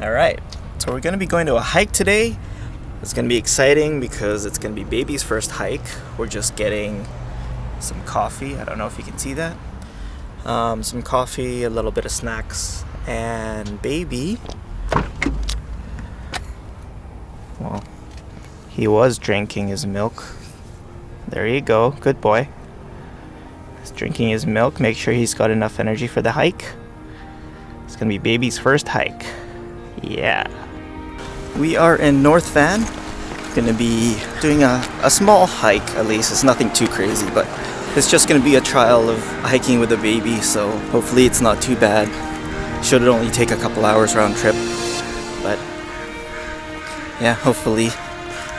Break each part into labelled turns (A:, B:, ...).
A: Alright, so we're going to be going to a hike today. It's going to be exciting because it's going to be baby's first hike. We're just getting some coffee. I don't know if you can see that. Some coffee, a little bit of snacks, and baby, well, he was drinking his milk. There you go, good boy. He's drinking his milk. Make sure he's got enough energy for the hike. It's going to be baby's first hike. Yeah. We are in North Van. Going to be doing a small hike, at least. It's nothing too crazy, but it's just going to be a trial of hiking with a baby, so hopefully it's not too bad. Should only take a couple hours round trip, but yeah, hopefully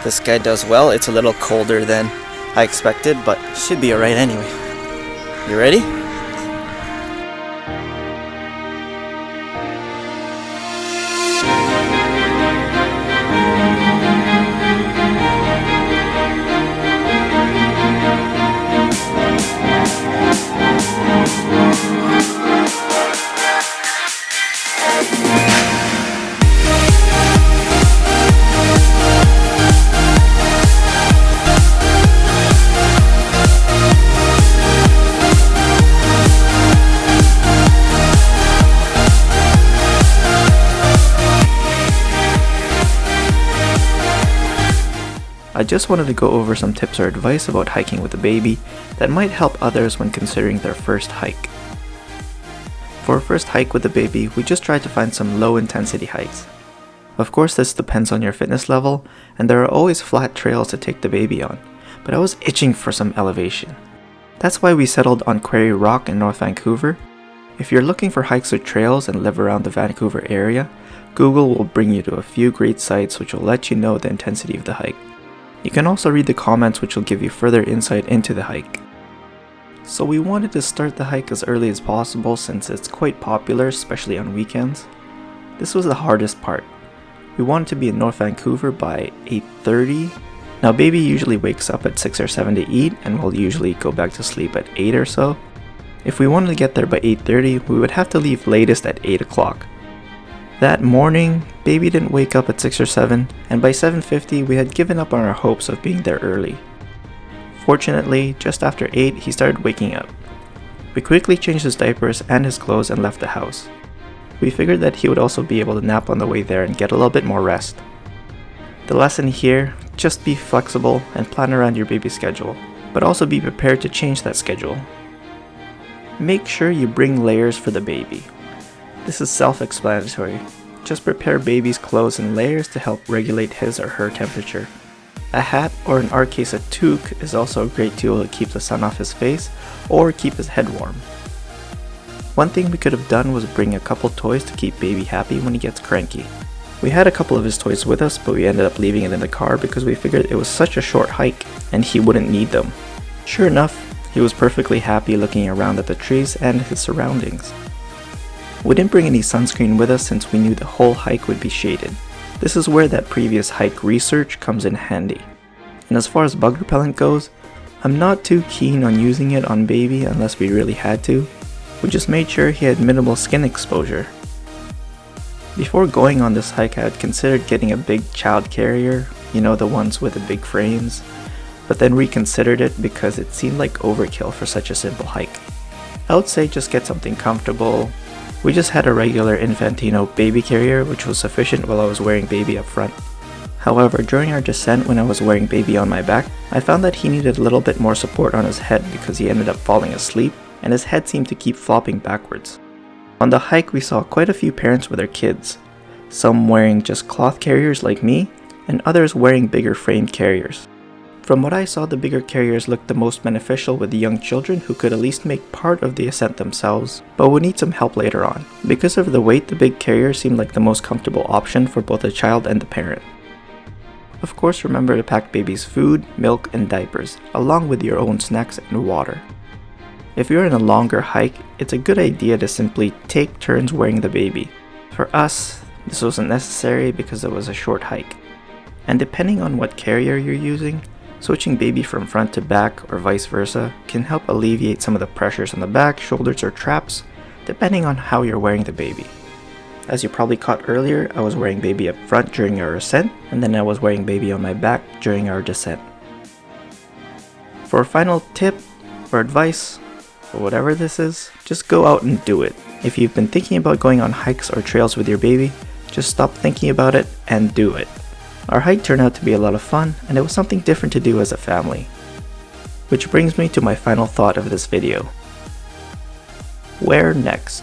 A: this guy does well. It's a little colder than I expected, but should be alright anyway. You ready? I just wanted to go over some tips or advice about hiking with a baby that might help others when considering their first hike. For a first hike with a baby, we just try to find some low intensity hikes. Of course, this depends on your fitness level, and there are always flat trails to take the baby on, but I was itching for some elevation. That's why we settled on Quarry Rock in North Vancouver. If you're looking for hikes or trails and live around the Vancouver area, Google will bring you to a few great sites which will let you know the intensity of the hike. You can also read the comments, which will give you further insight into the hike. So we wanted to start the hike as early as possible since it's quite popular, especially on weekends. This was the hardest part. We wanted to be in North Vancouver by 8:30. Now baby usually wakes up at 6 or 7 to eat and will usually go back to sleep at 8 or so. If we wanted to get there by 8:30, we would have to leave latest at 8 o'clock. That morning, baby didn't wake up at 6 or 7, and by 7:50 we had given up on our hopes of being there early. Fortunately, just after 8 he started waking up. We quickly changed his diapers and his clothes and left the house. We figured that he would also be able to nap on the way there and get a little bit more rest. The lesson here, just be flexible and plan around your baby's schedule, but also be prepared to change that schedule. Make sure you bring layers for the baby. This is self-explanatory. Just prepare baby's clothes in layers to help regulate his or her temperature. A hat, or in our case a toque, is also a great tool to keep the sun off his face or keep his head warm. One thing we could have done was bring a couple toys to keep baby happy when he gets cranky. We had a couple of his toys with us, but we ended up leaving it in the car because we figured it was such a short hike and he wouldn't need them. Sure enough, he was perfectly happy looking around at the trees and his surroundings. We didn't bring any sunscreen with us since we knew the whole hike would be shaded. This is where that previous hike research comes in handy. And as far as bug repellent goes, I'm not too keen on using it on baby unless we really had to. We just made sure he had minimal skin exposure. Before going on this hike, I had considered getting a big child carrier, you know, the ones with the big frames, but then reconsidered it because it seemed like overkill for such a simple hike. I would say just get something comfortable. We just had a regular Infantino baby carrier, which was sufficient while I was wearing baby up front. However, during our descent when I was wearing baby on my back, I found that he needed a little bit more support on his head because he ended up falling asleep and his head seemed to keep flopping backwards. On the hike we saw quite a few parents with their kids, some wearing just cloth carriers like me, and others wearing bigger framed carriers. From what I saw, the bigger carriers looked the most beneficial with the young children who could at least make part of the ascent themselves, but would need some help later on. Because of the weight, the big carrier seemed like the most comfortable option for both the child and the parent. Of course, remember to pack baby's food, milk, and diapers, along with your own snacks and water. If you're in a longer hike, it's a good idea to simply take turns wearing the baby. For us, this wasn't necessary because it was a short hike. And depending on what carrier you're using, switching baby from front to back or vice versa can help alleviate some of the pressures on the back, shoulders, or traps, depending on how you're wearing the baby. As you probably caught earlier, I was wearing baby up front during our ascent, and then I was wearing baby on my back during our descent. For a final tip or advice, or whatever this is, just go out and do it. If you've been thinking about going on hikes or trails with your baby, just stop thinking about it and do it. Our hike turned out to be a lot of fun, and it was something different to do as a family. Which brings me to my final thought of this video. Where next?